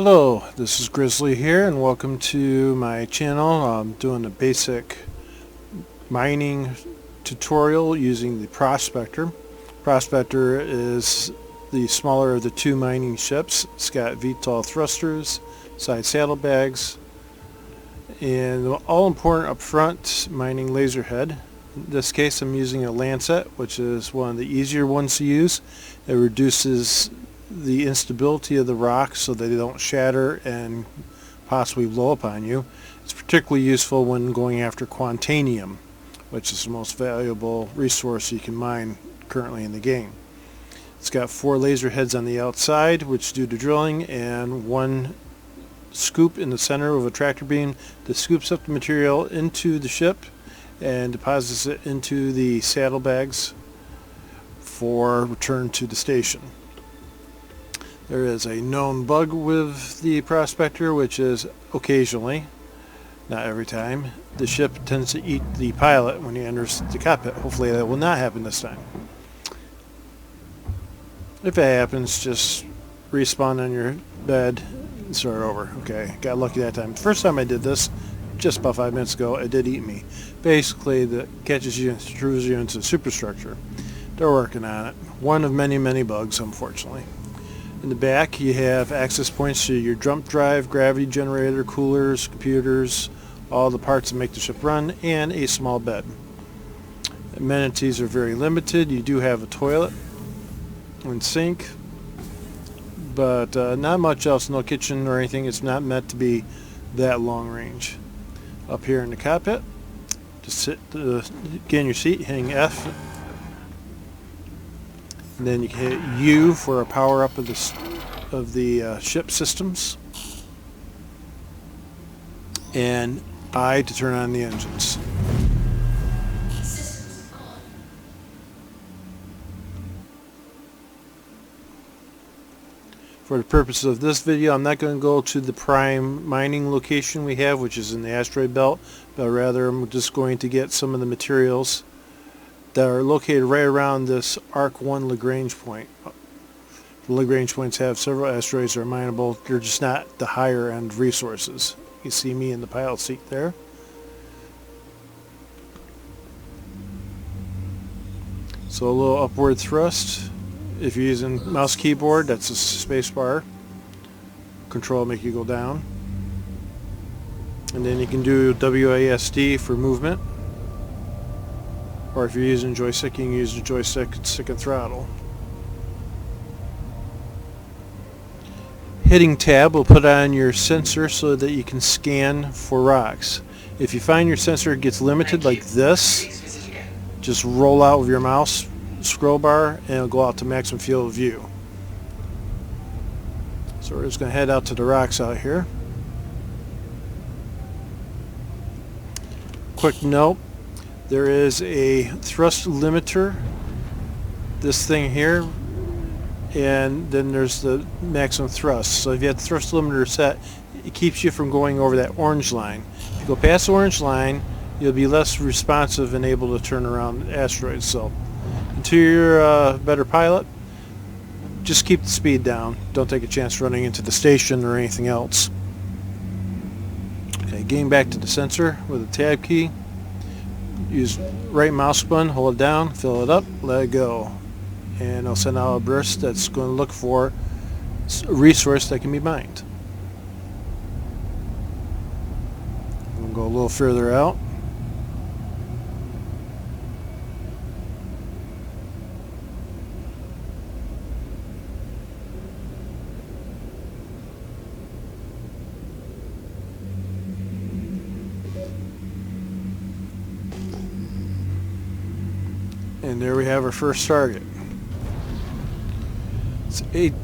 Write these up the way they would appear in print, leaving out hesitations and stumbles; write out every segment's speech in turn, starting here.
Hello, this is Grizzly here and welcome to my channel. I'm doing a basic mining tutorial using the Prospector. Prospector is the smaller of the two mining ships. It's got VTOL thrusters, side saddlebags, and all important up front mining laser head. In this case I'm using a Lancet, which is one of the easier ones to use. It reduces the instability of the rocks so that they don't shatter and possibly blow up on you. It's particularly useful when going after quantanium, which is the most valuable resource you can mine currently in the game. It's got 4 laser heads on the outside which do the drilling, and one scoop in the center of a tractor beam that scoops up the material into the ship and deposits it into the saddlebags for return to the station. There is a known bug with the Prospector, which is occasionally, not every time, the ship tends to eat the pilot when he enters the cockpit. Hopefully that will not happen this time. If it happens, just respawn on your bed and start over. Okay, got lucky that time. First time I did this, just about 5 minutes ago, it did eat me. Basically, it catches you and throws you into the superstructure. They're working on it. One of many, many bugs, unfortunately. In the back you have access points to your jump drive, gravity generator, coolers, computers, all the parts that make the ship run, and a small bed. Amenities are very limited. You do have a toilet and sink, but not much else. No kitchen or anything. It's not meant to be that long range. Up here in the cockpit, just sit, get in your seat, hitting F. And then you can hit U for a power up of the ship systems, and I to turn on the engines. For the purpose of this video, I'm not going to go to the prime mining location we have, which is in the asteroid belt, but rather I'm just going to get some of the materials that are located right around this Arc 1 Lagrange point. The Lagrange points have several asteroids that are mineable. They're just not the higher end resources. You see me in the pilot seat there. So a little upward thrust. If you're using mouse keyboard, that's a space bar. Control make you go down. And then you can do WASD for movement. Or if you're using joystick, you can use the joystick, stick and throttle. Hitting tab will put on your sensor so that you can scan for rocks. If you find your sensor gets limited like this, just roll out with your mouse scroll bar and it'll go out to maximum field of view. So we're just going to head out to the rocks out here. Quick note. There is a thrust limiter, this thing here, and then there's the maximum thrust. So if you have the thrust limiter set, it keeps you from going over that orange line. If you go past the orange line, you'll be less responsive and able to turn around asteroids. So until you're a better pilot, just keep the speed down. Don't take a chance running into the station or anything else. Okay, getting back to the sensor with the tab key. Use right mouse button, hold it down, fill it up, let it go, and it'll send out a burst that's going to look for a resource that can be mined. We'll go a little further out. And there we have our first target. It's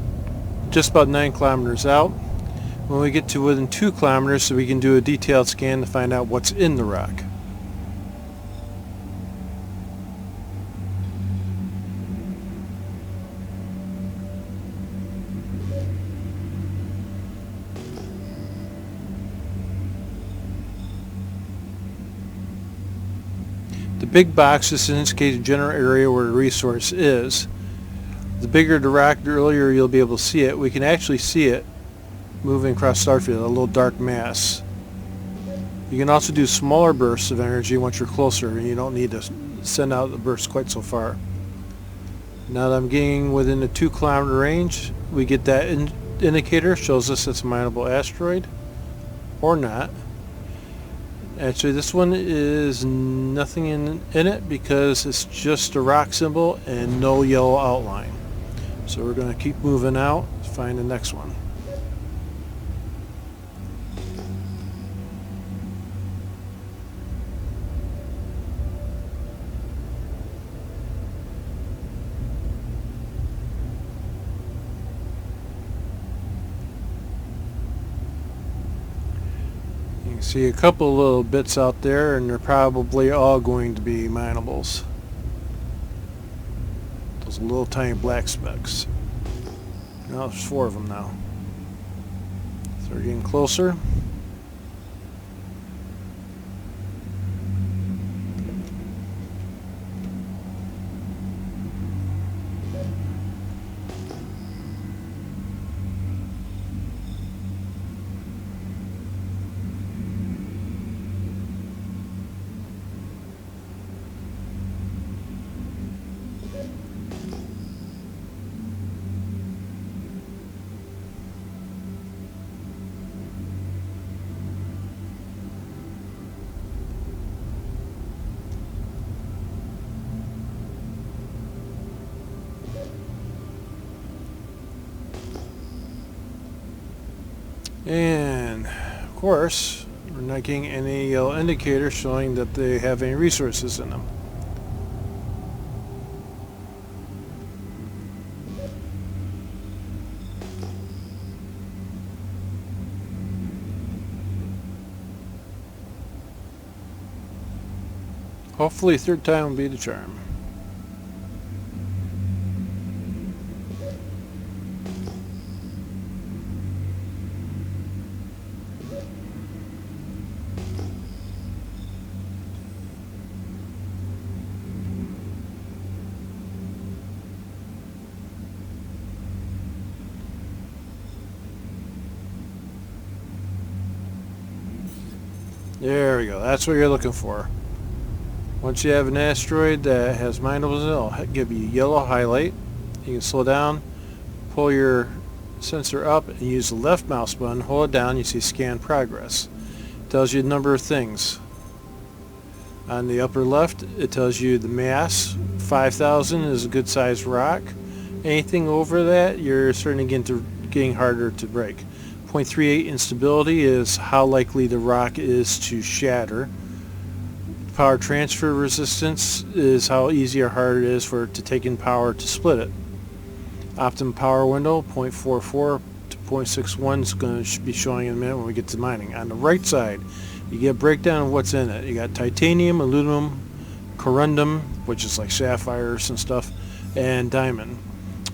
just about 9 kilometers out. When we get to within 2 kilometers, so we can do a detailed scan to find out what's in the rock. The big box just indicates the general area where the resource is. The bigger the rock, the earlier you'll be able to see it. We can actually see it moving across Starfield, a little dark mass. You can also do smaller bursts of energy once you're closer, and you don't need to send out the burst quite so far. Now that I'm getting within the 2-kilometer range, we get that indicator, shows us it's a mineable asteroid, or not. Actually, this one is nothing in it because it's just a rock symbol and no yellow outline. So we're going to keep moving out to find the next one. You can see a couple little bits out there, and they're probably all going to be minables. Those little tiny black specks. Now there's 4 of them now. So we're getting closer. And of course, we're not getting any yellow indicator showing that they have any resources in them. Hopefully 3rd time will be the charm. There we go. That's what you're looking for. Once you have an asteroid that has minables, it'll give you a yellow highlight. You can slow down, pull your sensor up, and use the left mouse button. Hold it down. You see scan progress. It tells you a number of things. On the upper left, it tells you the mass. 5,000 is a good sized rock. Anything over that, you're starting to get into getting harder to break. 0.38 instability is how likely the rock is to shatter. Power transfer resistance is how easy or hard it is for it to take in power to split it. Optimum power window, 0.44 to 0.61 is going to be showing in a minute when we get to mining. On the right side, you get a breakdown of what's in it. You got titanium, aluminum, corundum, which is like sapphires and stuff, and diamond.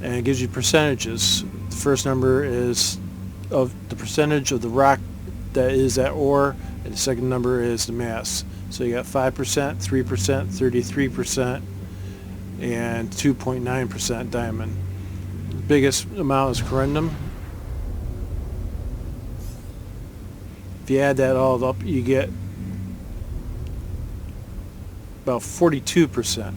And it gives you percentages. The first number is of the percentage of the rock that is that ore, and the second number is the mass. So you got 5%, 3%, 33%, and 2.9% diamond. The biggest amount is corundum. If you add that all up, you get about 42%.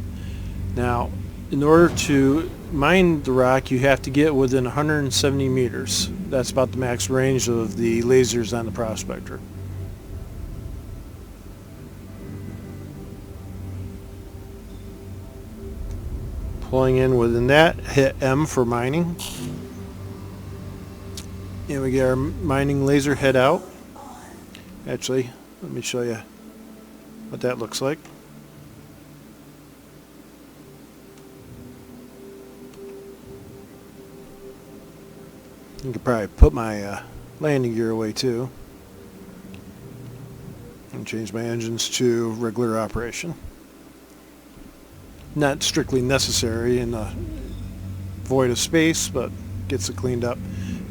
Now, in order to mine the rock, you have to get within 170 meters. That's about the max range of the lasers on the Prospector. Pulling in within that, hit M for mining. And we get our mining laser head out. Actually, let me show you what that looks like. You could probably put my landing gear away too. And change my engines to regular operation. Not strictly necessary in the void of space, but gets it cleaned up.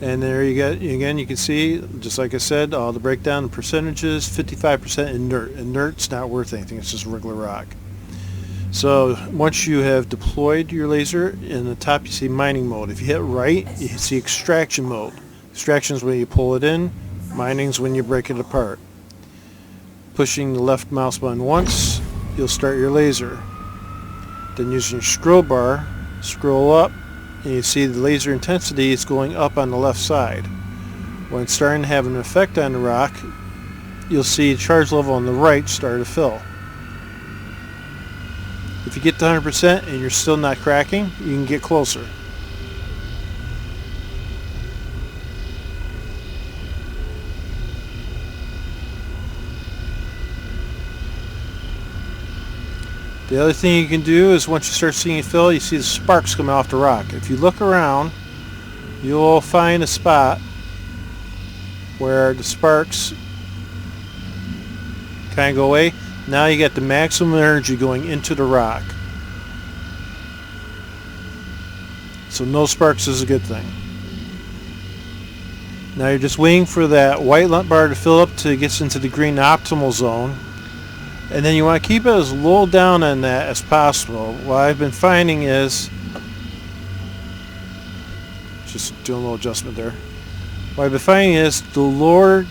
And there you go. Again, you can see, just like I said, all the breakdown and percentages. 55% inert. Inert's not worth anything. It's just regular rock. So once you have deployed your laser, in the top you see mining mode. If you hit right, you see extraction mode. Extraction is when you pull it in. Mining is when you break it apart. Pushing the left mouse button once, you'll start your laser. Then using your scroll bar, scroll up, and you see the laser intensity is going up on the left side. When it's starting to have an effect on the rock, you'll see the charge level on the right start to fill. If you get to 100% and you're still not cracking, you can get closer. The other thing you can do is once you start seeing it fill, you see the sparks coming off the rock. If you look around, you'll find a spot where the sparks kind of go away. Now you got the maximum energy going into the rock. So no sparks is a good thing. Now you're just waiting for that white bar to fill up till it gets into the green optimal zone. And then you want to keep it as low down on that as possible. What I've been finding is, just doing a little adjustment there. What I've been finding is the lower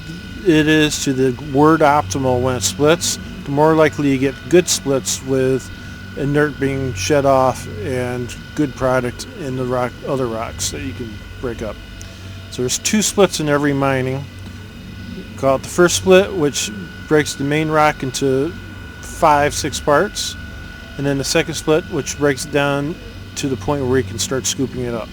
it is to the word optimal when it splits, the more likely you get good splits with inert being shed off and good product in the other rocks that you can break up. So there's 2 splits in every mining. Call it the first split, which breaks the main rock into 5-6 parts, and then the second split, which breaks it down to the point where you can start scooping it up.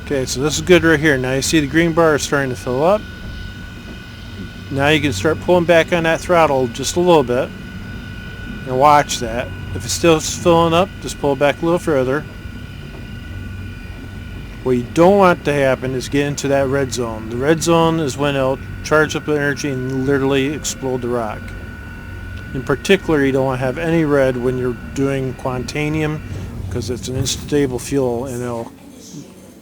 Okay, so this is good right here. Now you see the green bar is starting to fill up. Now you can start pulling back on that throttle just a little bit and watch that. If it's still filling up, just pull back a little further. What you don't want to happen is get into that red zone. The red zone is when it'll charge up the energy and literally explode the rock. In particular, you don't want to have any red when you're doing quantanium, because it's an unstable fuel and it'll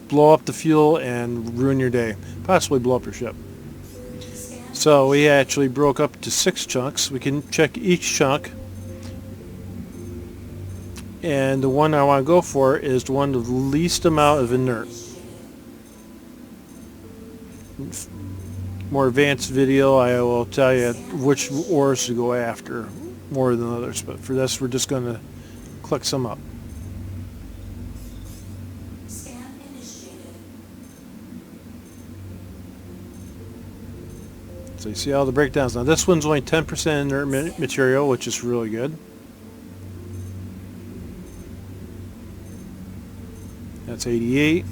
blow up the fuel and ruin your day, possibly blow up your ship. So we actually broke up to 6 chunks. We can check each chunk, and the one I want to go for is the one with the least amount of inert. More advanced video, I will tell you which ores to go after more than others, but for this we're just going to click some up. So you see all the breakdowns. Now this one's only 10% inert material, which is really good. That's 88.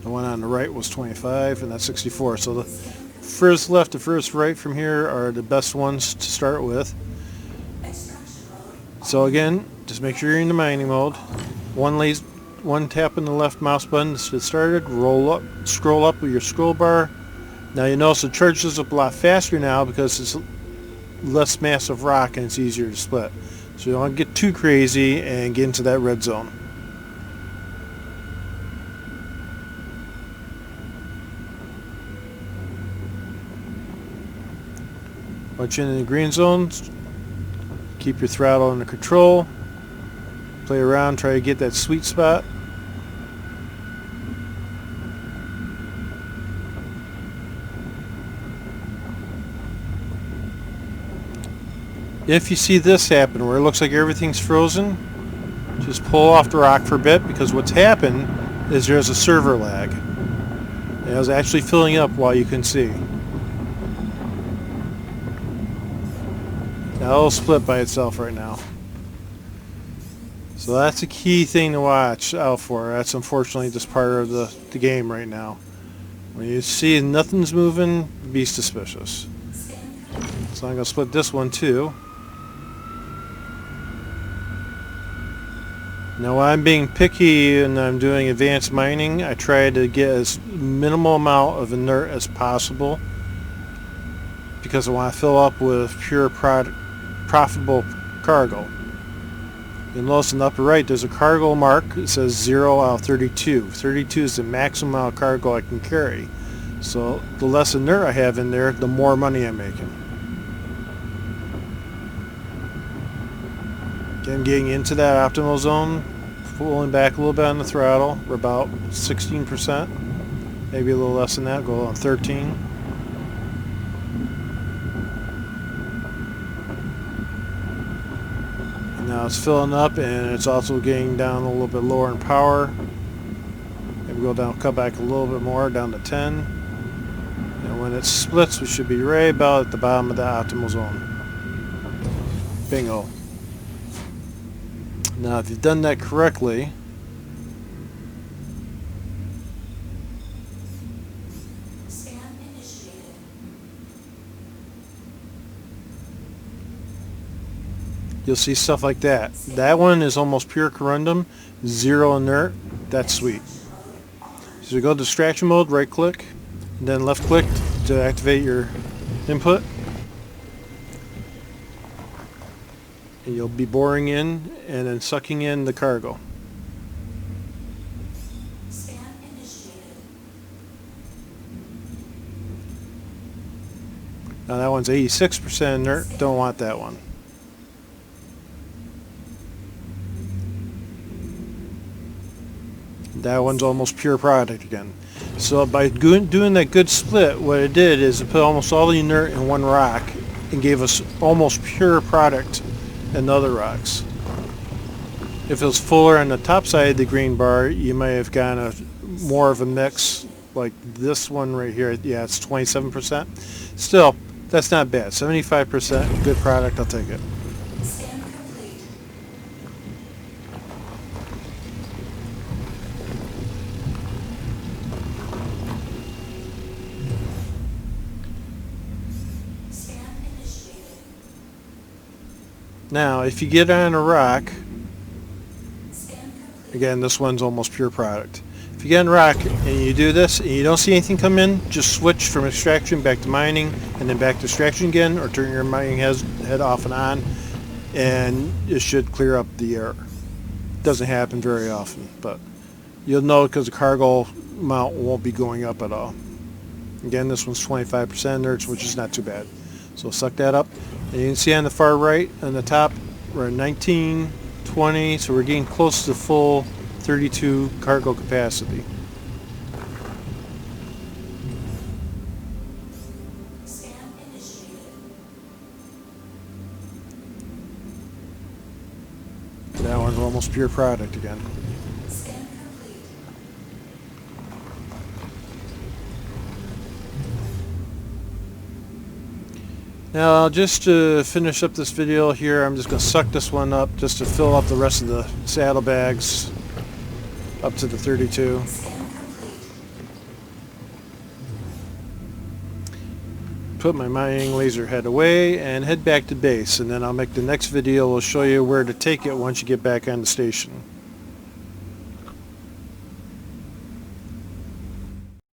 The one on the right was 25, and that's 64. So the first left to first right from here are the best ones to start with. So again, just make sure you're in the mining mode. One tap on the left mouse button to get started. Roll up, scroll up with your scroll bar. Now you notice it charges up a lot faster now because it's less massive rock and it's easier to split. So you don't want to get too crazy and get into that red zone. Once you're in the green zones, keep your throttle under control. Play around, try to get that sweet spot. If you see this happen where it looks like everything's frozen, just pull off the rock for a bit, because what's happened is there's a server lag. It was actually filling up while you can see. Now it'll split by itself right now. So that's a key thing to watch out for. That's unfortunately just part of the game right now. When you see nothing's moving, be suspicious. So I'm going to split this one too. Now when I'm being picky and I'm doing advanced mining, I try to get as minimal amount of inert as possible, because I want to fill up with pure profitable cargo. You'll notice in the upper right there's a cargo mark. It says 0 out of 32. 32 is the maximum amount of cargo I can carry. So the less inert I have in there, the more money I'm making. Again, getting into that optimal zone, pulling back a little bit on the throttle. We're about 16%, maybe a little less than that, go on 13. Now it's filling up, and it's also getting down a little bit lower in power. Maybe go down, cut back a little bit more, down to 10. And when it splits, we should be right about at the bottom of the optimal zone. Bingo. Now, if you've done that correctly, you'll see stuff like that. That one is almost pure corundum, 0 inert. That's sweet. So you go to distraction mode, right click, and then left click to activate your input. And you'll be boring in and then sucking in the cargo. Now that one's 86% inert, don't want that one. That one's almost pure product again. So by doing that good split, what it did is it put almost all the inert in one rock and gave us almost pure product in the other rocks. If it was fuller on the top side of the green bar, you might have gotten more of a mix like this one right here. Yeah, it's 27%. Still, that's not bad. 75% good product, I'll take it. Now, if you get on a rock, again, this one's almost pure product. If you get on a rock and you do this and you don't see anything come in, just switch from extraction back to mining and then back to extraction again, or turn your mining head off and on, and it should clear up the error. Doesn't happen very often, but you'll know because the cargo amount won't be going up at all. Again, this one's 25% inerts, which is not too bad. So suck that up. And you can see on the far right, on the top, we're at 19, 20, so we're getting close to full 32 cargo capacity. That one's almost pure product again. Now, just to finish up this video here, I'm just going to suck this one up just to fill up the rest of the saddlebags up to the 32. Put my mining laser head away and head back to base, and then I'll make the next video. I'll show you where to take it once you get back on the station.